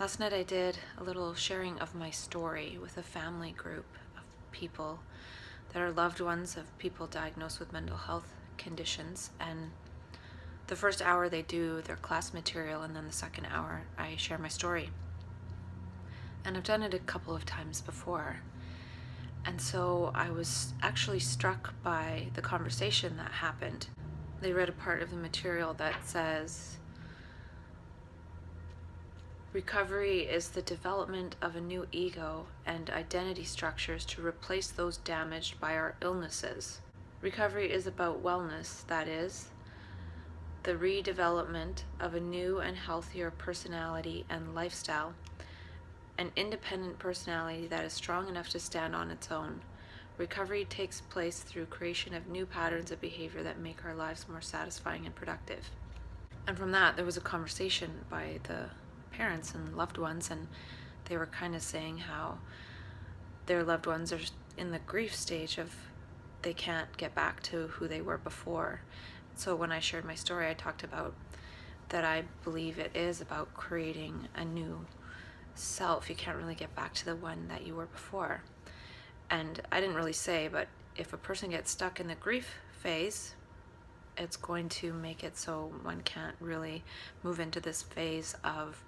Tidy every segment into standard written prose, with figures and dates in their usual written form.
Last night I did a little sharing of my story with a family group of people that are loved ones of people diagnosed with mental health conditions. And the first hour they do their class material, and then the second hour I share my story. And I've done it a couple of times before. And so I was actually struck by the conversation that happened. They read a part of the material that says, recovery is the development of a new ego and identity structures to replace those damaged by our illnesses. Recovery is about wellness, that is, the redevelopment of a new and healthier personality and lifestyle, an independent personality that is strong enough to stand on its own. Recovery takes place through creation of new patterns of behavior that make our lives more satisfying and productive. And from that, there was a conversation by the parents and loved ones, and they were kind of saying how their loved ones are in the grief stage of they can't get back to who they were before. So when I shared my story, I talked about that I believe it is about creating a new self. You can't really get back to the one that you were before. And I didn't really say, but if a person gets stuck in the grief phase, it's going to make it so one can't really move into this phase of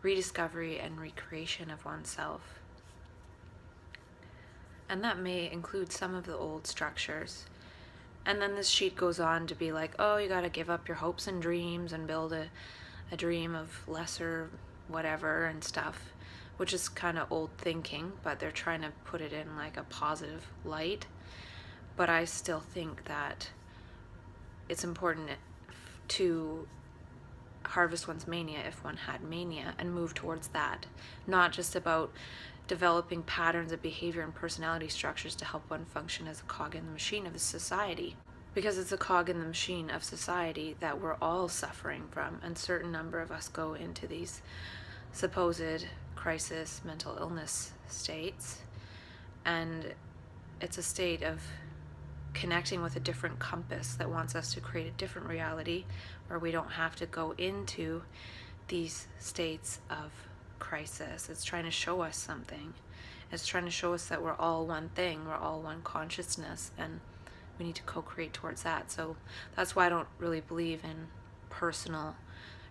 rediscovery and recreation of oneself. And that may include some of the old structures. And then this sheet goes on to be like, oh, you got to give up your hopes and dreams and build a dream of lesser whatever and stuff, which is kind of old thinking, but they're trying to put it in like a positive light. But I still think that it's important to harvest one's mania if one had mania and move towards that, not just about developing patterns of behavior and personality structures to help one function as a cog in the machine of society, because it's a cog in the machine of society that we're all suffering from, and certain number of us go into these supposed crisis mental illness states, and it's a state of connecting with a different compass that wants us to create a different reality where we don't have to go into these states of crisis. It's trying to show us something. It's trying to show us that we're all one thing, we're all one consciousness, and we need to co-create towards that. So that's why I don't really believe in personal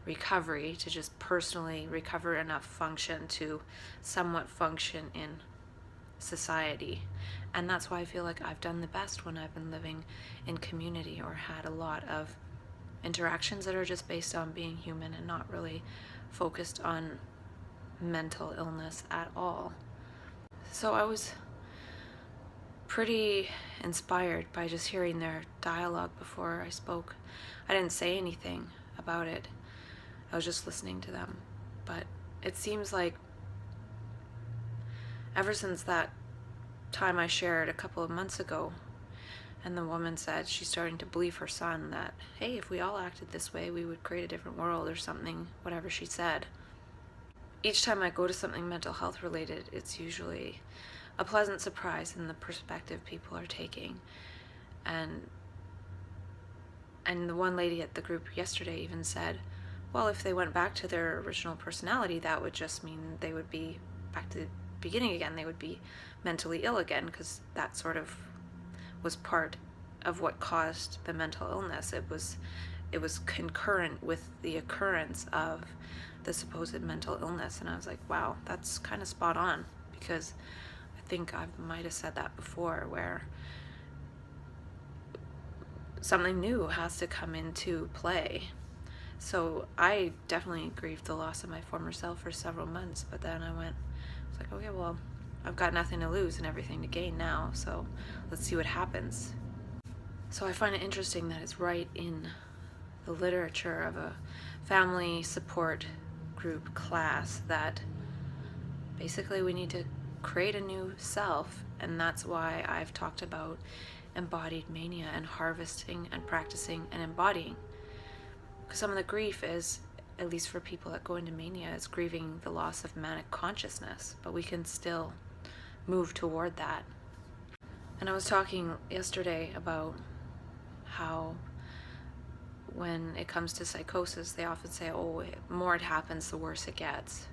recovery, to just personally recover enough function to somewhat function in society. And that's why I feel like I've done the best when I've been living in community or had a lot of interactions that are just based on being human and not really focused on mental illness at all. So I was pretty inspired by just hearing their dialogue before I spoke. I didn't say anything about it. I was just listening to them. But it seems like ever since that time I shared a couple of months ago, and the woman said she's starting to believe her son that, hey, if we all acted this way, we would create a different world or something, whatever she said. Each time I go to something mental health related, it's usually a pleasant surprise in the perspective people are taking. And the one lady at the group yesterday even said, well, if they went back to their original personality, that would just mean they would be back to the beginning again. They would be mentally ill again, because that sort of was part of what caused the mental illness. It was concurrent with the occurrence of the supposed mental illness. And I was like, wow, that's kind of spot on, because I think I might have said that before, where something new has to come into play. So I definitely grieved the loss of my former self for several months, but then I was like, okay, well, I've got nothing to lose and everything to gain now, so let's see what happens. So I find it interesting that it's right in the literature of a family support group class that basically we need to create a new self, and that's why I've talked about embodied mania and harvesting and practicing and embodying. Because some of the grief is, at least for people that go into mania, is grieving the loss of manic consciousness, but we can still move toward that. And I was talking yesterday about how when it comes to psychosis, they often say, oh, the more it happens, the worse it gets.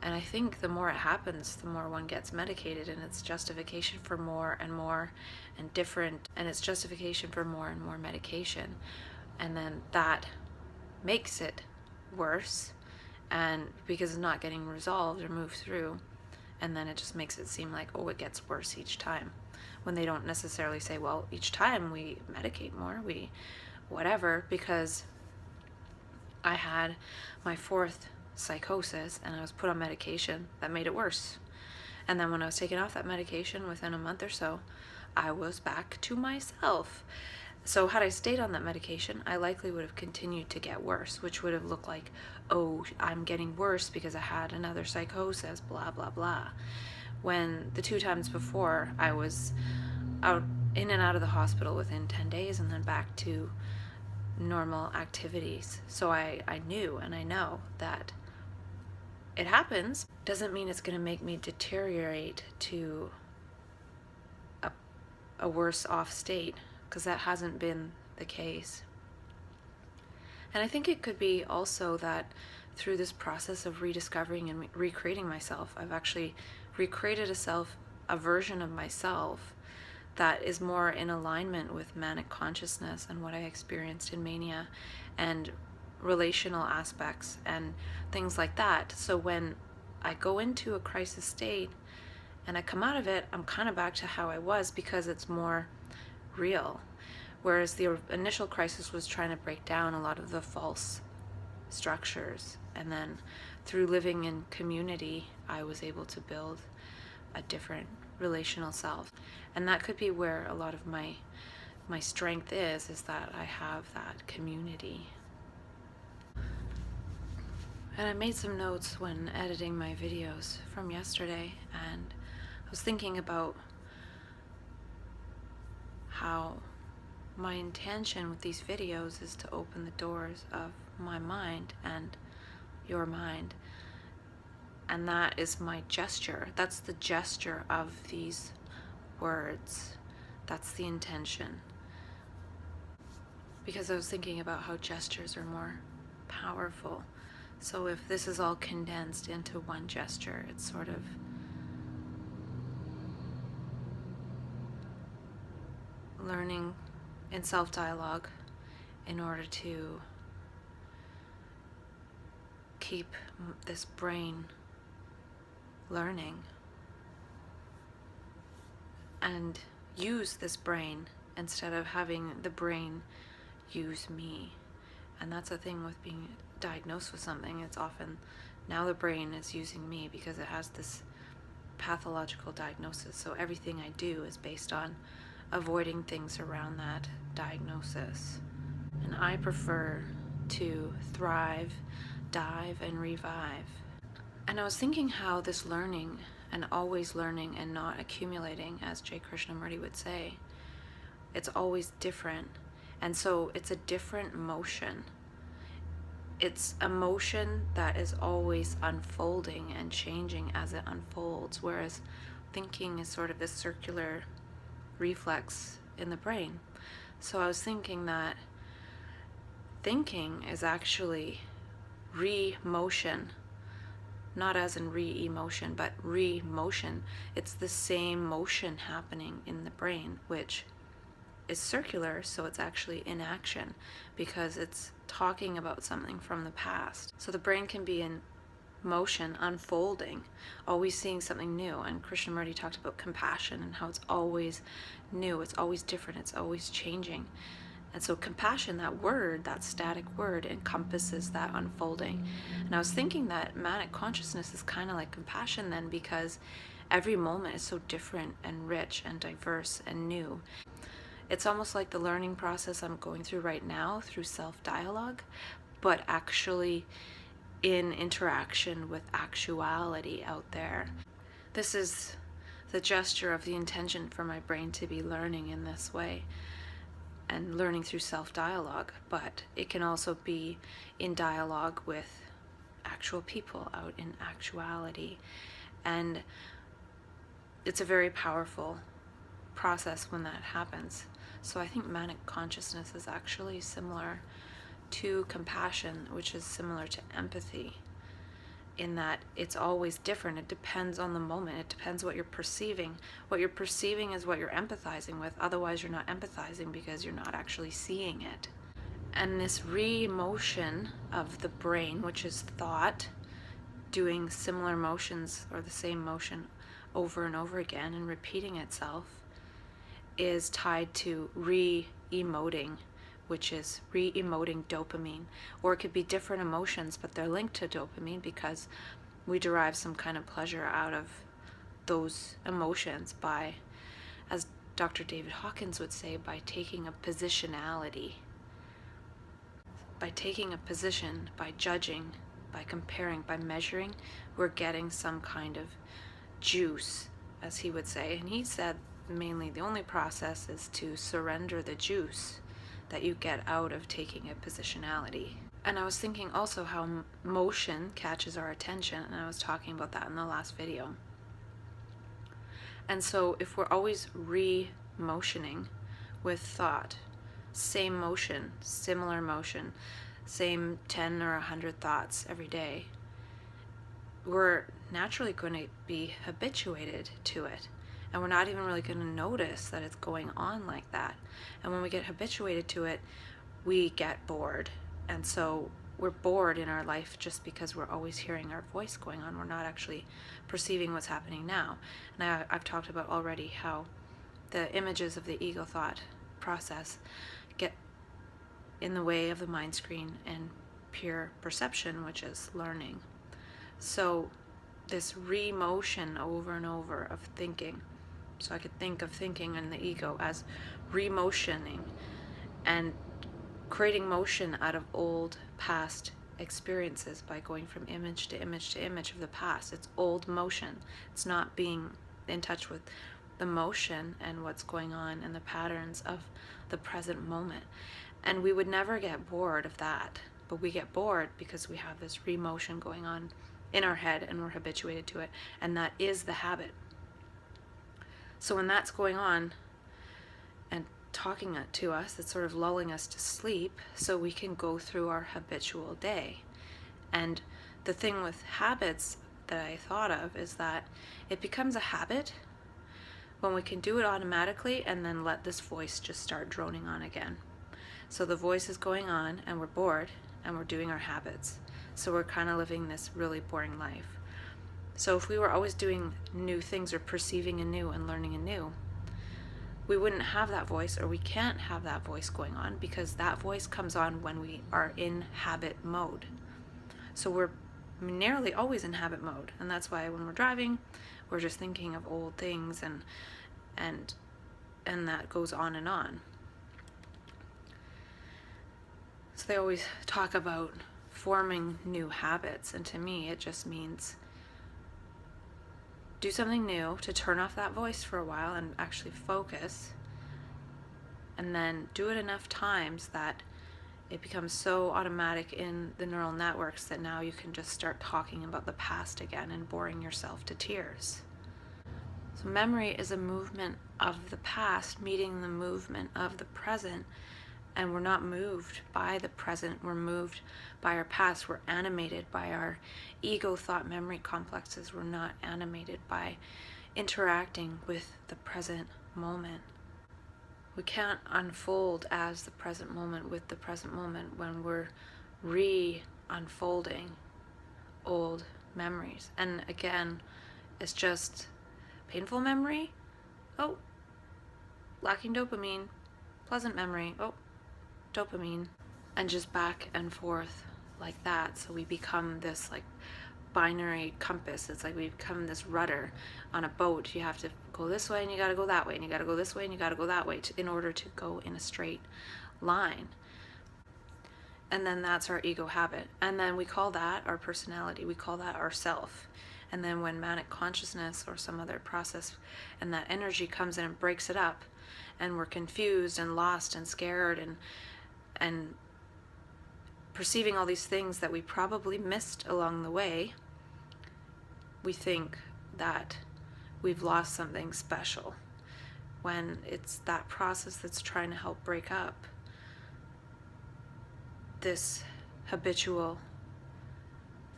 And I think the more it happens, the more one gets medicated, and it's justification for more and more and different, and it's justification for more and more medication. And then that makes it worse, and because it's not getting resolved or moved through, and then it just makes it seem like, oh, it gets worse each time, when they don't necessarily say, well, each time we medicate more, we whatever, because I had my fourth psychosis and I was put on medication that made it worse. And then when I was taken off that medication, within a month or so, I was back to myself. So had I stayed on that medication, I likely would have continued to get worse, which would have looked like, oh, I'm getting worse because I had another psychosis, blah, blah, blah. When the 2 times before, I was out in and out of the hospital within 10 days and then back to normal activities. So I knew, and I know that it happens. Doesn't mean it's going to make me deteriorate to a worse off state, because that hasn't been the case. And I think it could be also that through this process of rediscovering and recreating myself, I've actually recreated a version of myself that is more in alignment with manic consciousness and what I experienced in mania and relational aspects and things like that. So when I go into a crisis state and I come out of it, I'm kind of back to how I was, because it's more real. Whereas the initial crisis was trying to break down a lot of the false structures. And then through living in community, I was able to build a different relational self. And that could be where a lot of my strength is that I have that community. And I made some notes when editing my videos from yesterday, and I was thinking about how my intention with these videos is to open the doors of my mind and your mind. And that is my gesture. That's the gesture of these words. That's the intention. Because I was thinking about how gestures are more powerful. So if this is all condensed into one gesture, it's sort of learning in self-dialogue in order to keep this brain learning and use this brain instead of having the brain use me. And that's the thing with being diagnosed with something. It's often now the brain is using me because it has this pathological diagnosis. So everything I do is based on avoiding things around that diagnosis. And I prefer to thrive, dive, and revive. And I was thinking how this learning and always learning and not accumulating, as J. Krishnamurti would say, it's always different. And so it's a different motion. It's a motion that is always unfolding and changing as it unfolds, whereas thinking is sort of this circular reflex in the brain. So I was thinking that thinking is actually re-motion, not as in re-emotion, but re-motion. It's the same motion happening in the brain, which is circular, so it's actually in action because it's talking about something from the past. So the brain can be in motion, unfolding, always seeing something new. And Krishnamurti talked about compassion and how it's always new, it's always different, it's always changing. And so compassion, that word, that static word, encompasses that unfolding. And I was thinking that manic consciousness is kind of like compassion then, because every moment is so different and rich and diverse and new. It's almost like the learning process I'm going through right now through self-dialogue, but actually in interaction with actuality out there. This is the gesture of the intention for my brain to be learning in this way and learning through self-dialogue, but it can also be in dialogue with actual people out in actuality. And it's a very powerful process when that happens. So I think manic consciousness is actually similar to compassion, which is similar to empathy. in that it's always different. It depends on the moment. It depends what you're perceiving. What you're perceiving is what you're empathizing with. Otherwise, you're not empathizing because you're not actually seeing it. And this re-motion of the brain, which is thought, doing similar motions or the same motion over and over again and repeating itself, is tied to re-emoting, which is re-emoting dopamine. Or it could be different emotions, but they're linked to dopamine because we derive some kind of pleasure out of those emotions by, as Dr. David Hawkins would say, by taking a positionality. By taking a position, by judging, by comparing, by measuring, we're getting some kind of juice, as he would say. And he said mainly the only process is to surrender the juice that you get out of taking a positionality. And I was thinking also how motion catches our attention, and I was talking about that in the last video. And so if we're always re-motioning with thought, same motion, similar motion, same 10 or 100 thoughts every day, we're naturally going to be habituated to it. And we're not even really going to notice that it's going on like that. And when we get habituated to it, we get bored. And so we're bored in our life just because we're always hearing our voice going on. We're not actually perceiving what's happening now. And I've talked about already how the images of the ego thought process get in the way of the mind screen and pure perception, which is learning. So this re-motion over and over of thinking. So I could think of thinking in the ego as re-motioning and creating motion out of old past experiences by going from image to image to image of the past. It's old motion. It's not being in touch with the motion and what's going on and the patterns of the present moment. And we would never get bored of that, but we get bored because we have this re-motion going on in our head and we're habituated to it, and that is the habit. So when that's going on and talking to us, it's sort of lulling us to sleep so we can go through our habitual day. And the thing with habits that I thought of is that it becomes a habit when we can do it automatically and then let this voice just start droning on again. So the voice is going on and we're bored and we're doing our habits. So we're kind of living this really boring life. So if we were always doing new things or perceiving anew and learning anew, we wouldn't have that voice, or we can't have that voice going on because that voice comes on when we are in habit mode. So we're nearly always in habit mode, and that's why when we're driving, we're just thinking of old things and that goes on and on. So they always talk about forming new habits, and to me it just means do something new to turn off that voice for a while and actually focus, and then do it enough times that it becomes so automatic in the neural networks that now you can just start talking about the past again and boring yourself to tears. So memory is a movement of the past meeting the movement of the present, and we're not moved by the present, we're moved by our past. We're animated by our ego thought memory complexes. We're not animated by interacting with the present moment. We can't unfold as the present moment with the present moment when we're re-unfolding old memories. And again, it's just painful memory, oh, lacking dopamine, pleasant memory, oh, dopamine, and just back and forth like that. So we become this like binary compass. It's like we become this rudder on a boat. You have to go this way and you got to go that way, and you got to go this way and you got to go that way in order to go in a straight line. And then that's our ego habit, and then we call that our personality, we call that our self. And then when manic consciousness or some other process and that energy comes in and breaks it up, and we're confused and lost and scared and perceiving all these things that we probably missed along the way, we think that we've lost something special, when it's that process that's trying to help break up this habitual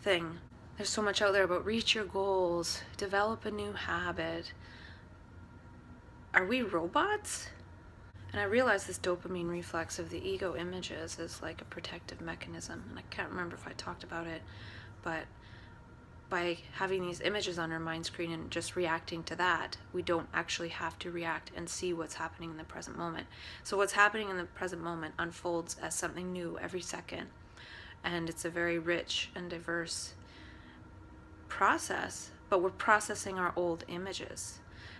thing There's so much out there about reach your goals, develop a new habit. Are we robots? And I realize this dopamine reflex of the ego images is like a protective mechanism. And I can't remember if I talked about it, but by having these images on our mind screen and just reacting to that, we don't actually have to react and see what's happening in the present moment. So what's happening in the present moment unfolds as something new every second. And it's a very rich and diverse process, but we're processing our old images.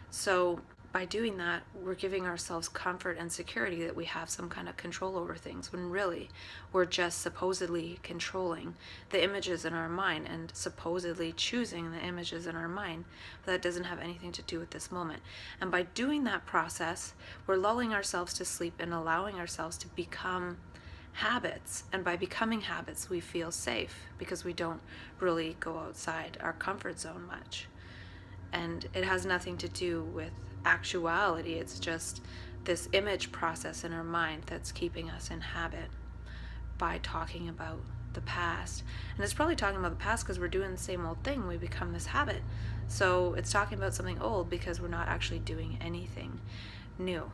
So by doing that, we're giving ourselves comfort and security that we have some kind of control over things, when really we're just supposedly controlling the images in our mind and supposedly choosing the images in our mind. But that doesn't have anything to do with this moment. And by doing that process, we're lulling ourselves to sleep and allowing ourselves to become habits. And by becoming habits, we feel safe because we don't really go outside our comfort zone much. And it has nothing to do with actuality. It's just this image process in our mind that's keeping us in habit by talking about the past. And it's probably talking about the past because we're doing the same old thing. We become this habit. So it's talking about something old because we're not actually doing anything new.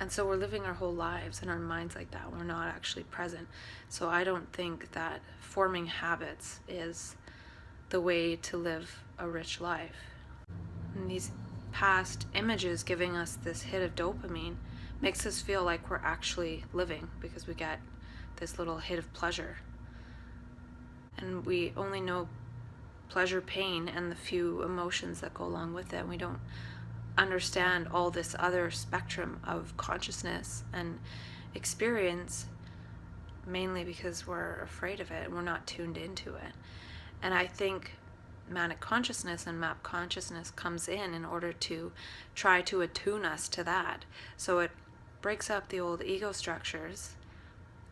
And so we're living our whole lives in our minds like that. We're not actually present. So I don't think that forming habits is the way to live a rich life. And these past images giving us this hit of dopamine makes us feel like we're actually living because we get this little hit of pleasure. And we only know pleasure, pain, and the few emotions that go along with it. We don't understand all this other spectrum of consciousness and experience, mainly because we're afraid of it and we're not tuned into it. And I think manic consciousness and map consciousness comes in order to try to attune us to that. So it breaks up the old ego structures,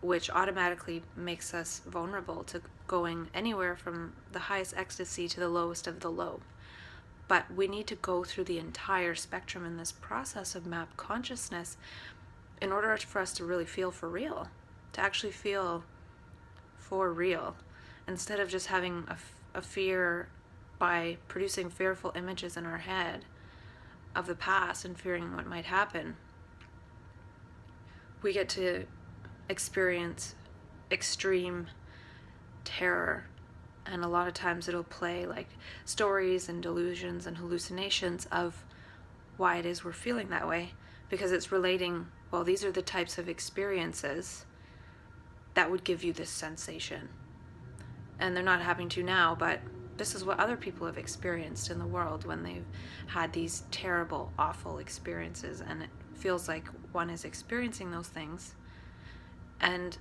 which automatically makes us vulnerable to going anywhere from the highest ecstasy to the lowest of the low. But we need to go through the entire spectrum in this process of map consciousness in order for us to really feel for real, to actually feel for real, instead of just having a fear by producing fearful images in our head of the past and fearing what might happen. We get to experience extreme terror. And a lot of times it'll play like stories and delusions and hallucinations of why it is we're feeling that way, because it's relating, well, these are the types of experiences that would give you this sensation. And they're not happening to you now, but this is what other people have experienced in the world when they've had these terrible, awful experiences. And it feels like one is experiencing those things. And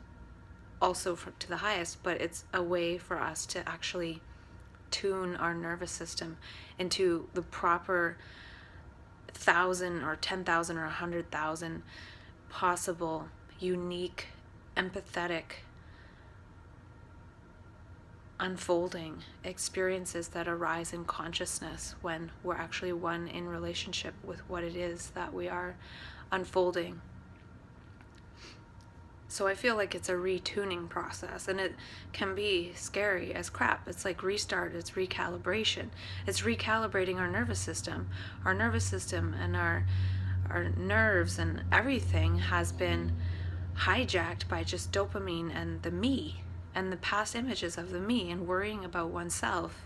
also to the highest, but it's a way for us to actually tune our nervous system into the proper 1,000 or 10,000 or 100,000 possible, unique, empathetic, unfolding experiences that arise in consciousness when we're actually one in relationship with what it is that we are unfolding. So I feel like it's a retuning process, and it can be scary as crap. It's like restart, it's recalibration. It's recalibrating our nervous system. Our nervous system and our nerves and everything has been hijacked by just dopamine and the me and the past images of the me and worrying about oneself.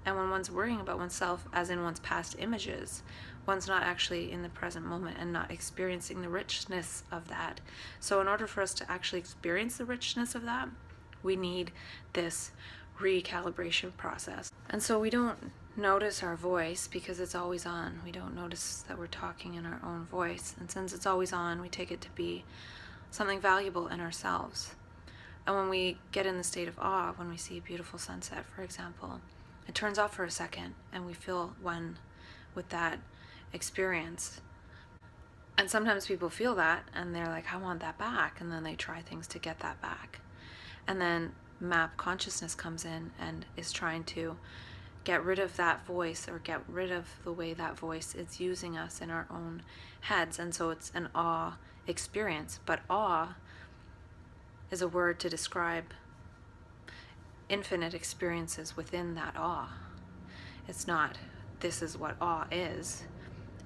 And when one's worrying about oneself, as in one's past images, one's not actually in the present moment and not experiencing the richness of that. So in order for us to actually experience the richness of that, we need this recalibration process. And so we don't notice our voice because it's always on. We don't notice that we're talking in our own voice. And since it's always on, we take it to be something valuable in ourselves. And when we get in the state of awe, when we see a beautiful sunset, for example, it turns off for a second and we feel one with that experience. And sometimes people feel that and they're like, I want that back. And then they try things to get that back. And then map consciousness comes in and is trying to get rid of that voice or get rid of the way that voice is using us in our own heads. And so it's an awe experience. But awe is a word to describe infinite experiences within that awe. It's not, this is what awe is,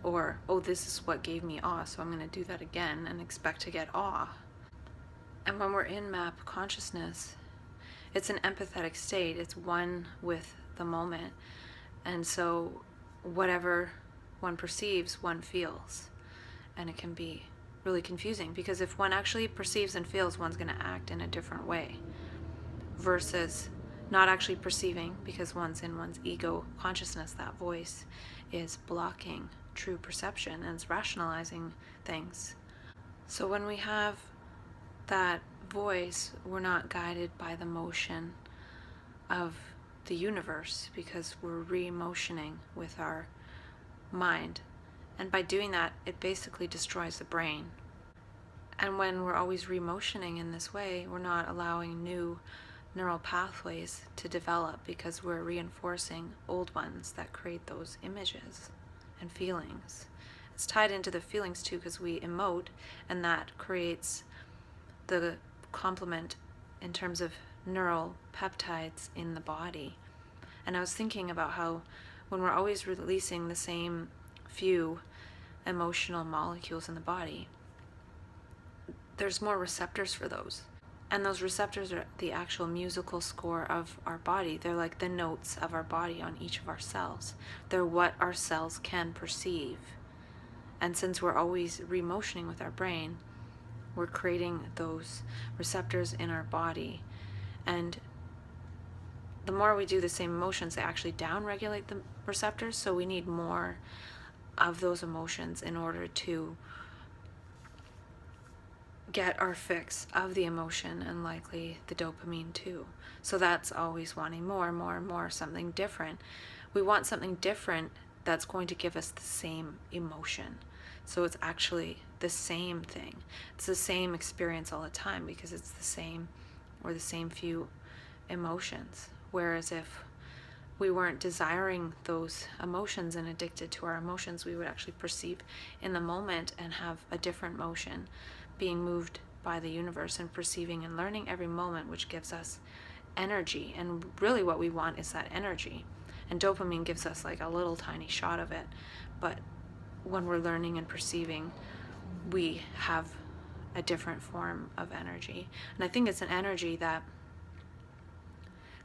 or, oh, this is what gave me awe, so I'm going to do that again and expect to get awe. And when we're in map consciousness, it's an empathetic state. It's one with the moment. And so whatever one perceives, one feels. And it can be really confusing, because if one actually perceives and feels, one's going to act in a different way versus not actually perceiving, because one's in one's ego consciousness. That voice is blocking true perception and it's rationalizing things. So when we have that voice, we're not guided by the motion of the universe, because we're re-emotioning with our mind. And by doing that, it basically destroys the brain. And when we're always re-emotioning in this way, we're not allowing new neural pathways to develop, because we're reinforcing old ones that create those images and feelings. It's tied into the feelings too, because we emote, and that creates the complement in terms of neural peptides in the body. And I was thinking about how when we're always releasing the same few emotional molecules in the body, there's more receptors for those. And those receptors are the actual musical score of our body. They're like the notes of our body on each of our cells. They're what our cells can perceive. And since we're always re-motioning with our brain, we're creating those receptors in our body. And the more we do the same emotions, they actually down-regulate the receptors. So we need more of those emotions in order to get our fix of the emotion, and likely the dopamine too. So that's always wanting more and more and more, something different. We want something different that's going to give us the same emotion. So it's actually the same thing. It's the same experience all the time, because it's the same or the same few emotions. Whereas if we weren't desiring those emotions and addicted to our emotions, we would actually perceive in the moment and have a different motion, being moved by the universe and perceiving and learning every moment, which gives us energy. And really what we want is that energy. And dopamine gives us like a little tiny shot of it. But when we're learning and perceiving, we have a different form of energy. And I think it's an energy that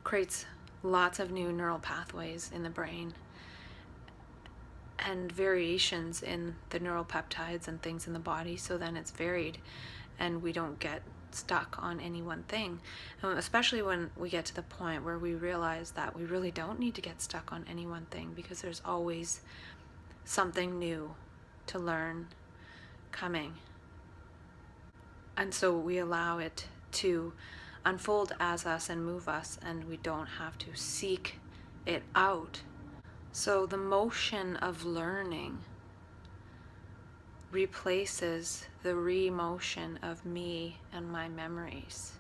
creates lots of new neural pathways in the brain and variations in the neural peptides and things in the body. So then it's varied and we don't get stuck on any one thing. And especially when we get to the point where we realize that we really don't need to get stuck on any one thing, because there's always something new to learn coming. And so we allow it to unfold as us and move us, and we don't have to seek it out. So the motion of learning replaces the re-motion of me and my memories.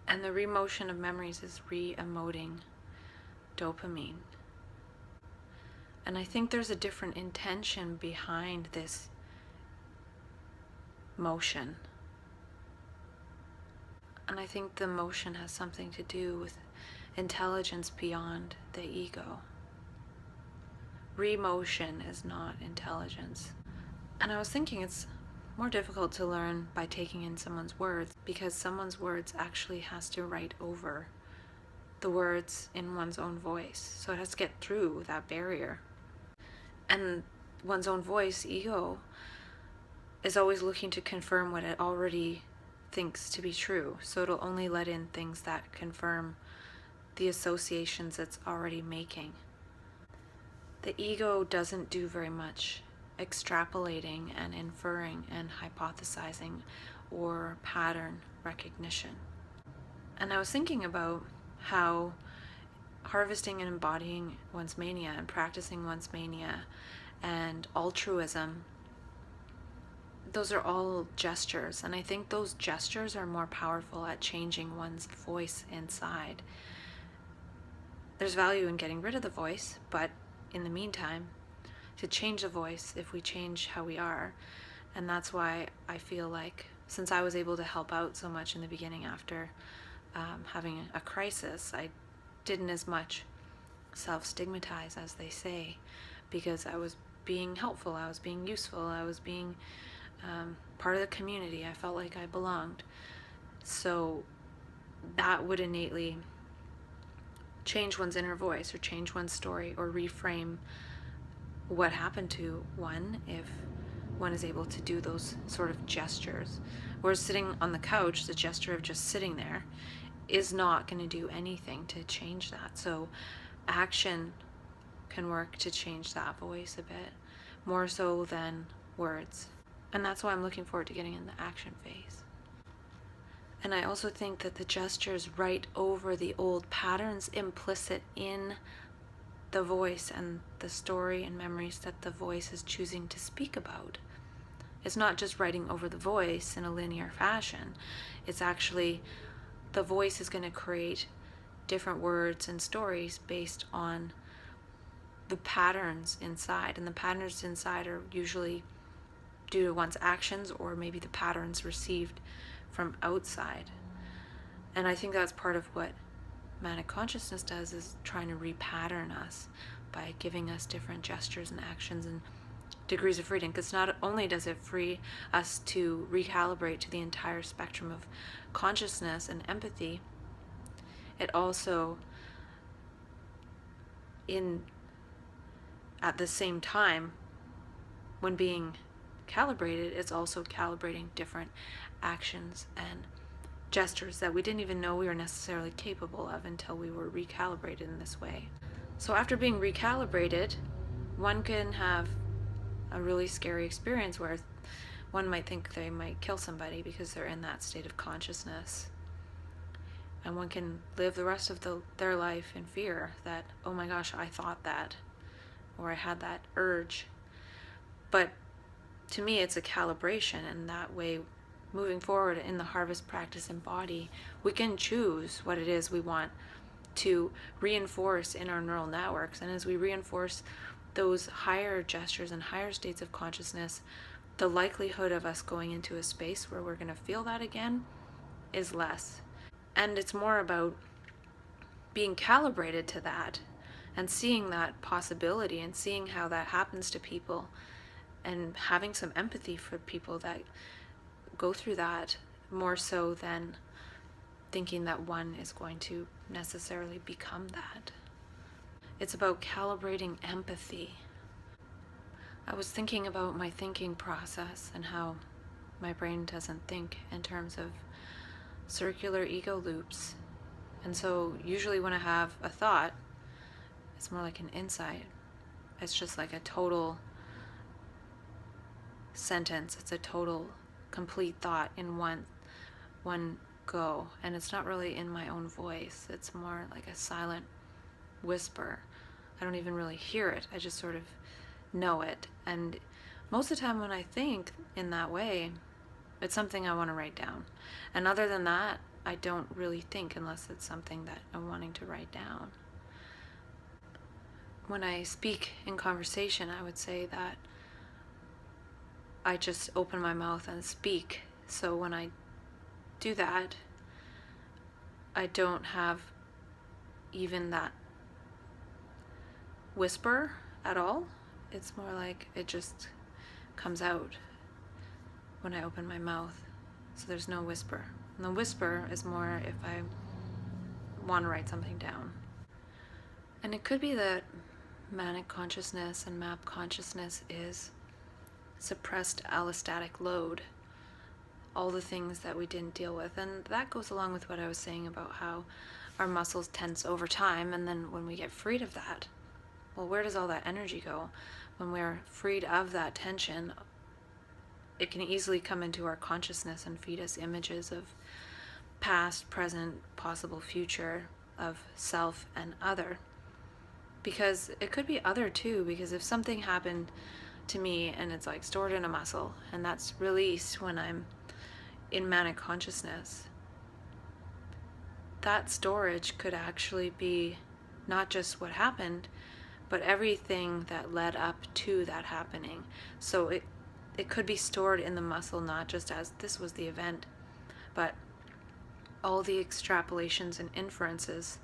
And the re-motion of memories is re-emoting dopamine. And I think there's a different intention behind this motion. And I think the motion has something to do with intelligence beyond the ego. Re-motion is not intelligence. And I was thinking it's more difficult to learn by taking in someone's words, because someone's words actually has to write over the words in one's own voice. So it has to get through that barrier. And one's own voice, ego, is always looking to confirm what it already thinks to be true. So it'll only let in things that confirm the associations it's already making. The ego doesn't do very much extrapolating and inferring and hypothesizing or pattern recognition. And I was thinking about how harvesting and embodying one's mania and practicing one's mania and altruism, those are all gestures. And I think those gestures are more powerful at changing one's voice inside. There's value in getting rid of the voice, but in the meantime, to change the voice, if we change how we are. And that's why I feel like, since I was able to help out so much in the beginning after having a crisis, I didn't as much self-stigmatize, as they say, because I was being helpful, I was being useful, I was being part of the community. I felt like I belonged. So that would innately change one's inner voice, or change one's story, or reframe what happened to one if one is able to do those sort of gestures. Whereas sitting on the couch, the gesture of just sitting there is not going to do anything to change that. So action can work to change that voice a bit, more so than words. And that's why I'm looking forward to getting in the action phase. And I also think that the gestures write over the old patterns implicit in the voice and the story and memories that the voice is choosing to speak about. It's not just writing over the voice in a linear fashion. It's actually, the voice is going to create different words and stories based on the patterns inside. And the patterns inside are usually due to one's actions, or maybe the patterns received from outside. And I think that's part of what manic consciousness does, is trying to repattern us by giving us different gestures and actions and degrees of freedom. Because not only does it free us to recalibrate to the entire spectrum of consciousness and empathy, it also, at the same time, when being calibrated, it's also calibrating different actions and gestures that we didn't even know we were necessarily capable of until we were recalibrated in this way. So after being recalibrated, one can have a really scary experience where one might think they might kill somebody because they're in that state of consciousness. And one can live the rest of their life in fear that, oh my gosh, I thought that, or I had that urge. But to me, it's a calibration, and that way, moving forward in the harvest practice and body, we can choose what it is we want to reinforce in our neural networks. And as we reinforce those higher gestures and higher states of consciousness, the likelihood of us going into a space where we're going to feel that again is less. And it's more about being calibrated to that and seeing that possibility and seeing how that happens to people, and having some empathy for people that go through that, more so than thinking that one is going to necessarily become that. It's about calibrating empathy. I was thinking about my thinking process and how my brain doesn't think in terms of circular ego loops. And so usually when I have a thought, it's more like an insight. It's just like a total sentence. It's a total complete thought in one go, and it's not really in my own voice. It's more like a silent whisper. I don't even really hear it. I just sort of know it. And most of the time when I think in that way, it's something I want to write down. And other than that, I don't really think unless it's something that I'm wanting to write down. When I speak in conversation, I would say that I just open my mouth and speak. So when I do that, I don't have even that whisper at all. It's more like it just comes out when I open my mouth. So there's no whisper. And the whisper is more if I want to write something down. And it could be that manic consciousness and MAP consciousness is suppressed allostatic load, all the things that we didn't deal with. And that goes along with what I was saying about how our muscles tense over time, and then when we get freed of that, well, where does all that energy go? When we're freed of that tension, it can easily come into our consciousness and feed us images of past, present, possible future, of self and other. Because it could be other too, because if something happened to me and it's like stored in a muscle and that's released when I'm in manic consciousness, that storage could actually be not just what happened, but everything that led up to that happening. So it could be stored in the muscle, not just as this was the event, but all the extrapolations and inferences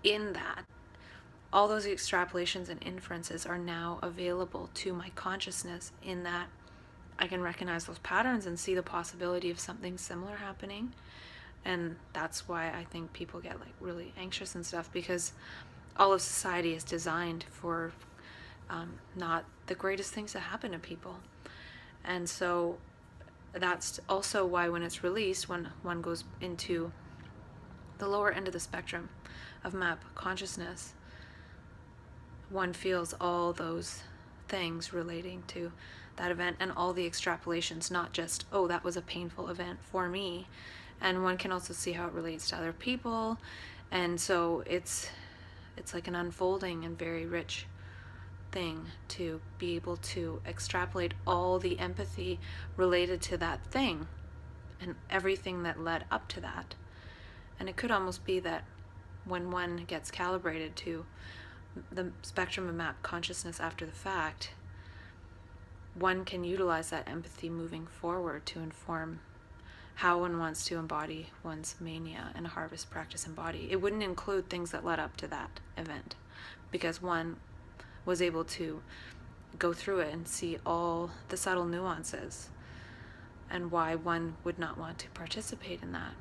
in that, all those extrapolations and inferences are now available to my consciousness, in that I can recognize those patterns and see the possibility of something similar happening. And that's why I think people get like really anxious and stuff, because all of society is designed for not the greatest things to happen to people. And so that's also why when it's released, when one goes into the lower end of the spectrum of map consciousness, one feels all those things relating to that event and all the extrapolations, not just, oh, that was a painful event for me. And one can also see how it relates to other people. And so it's like an unfolding and very rich thing to be able to extrapolate all the empathy related to that thing and everything that led up to that. And it could almost be that when one gets calibrated to the spectrum of map consciousness after the fact, one can utilize that empathy moving forward to inform how one wants to embody one's mania and harvest, practice, and body. It wouldn't include things that led up to that event, because one was able to go through it and see all the subtle nuances and why one would not want to participate in that.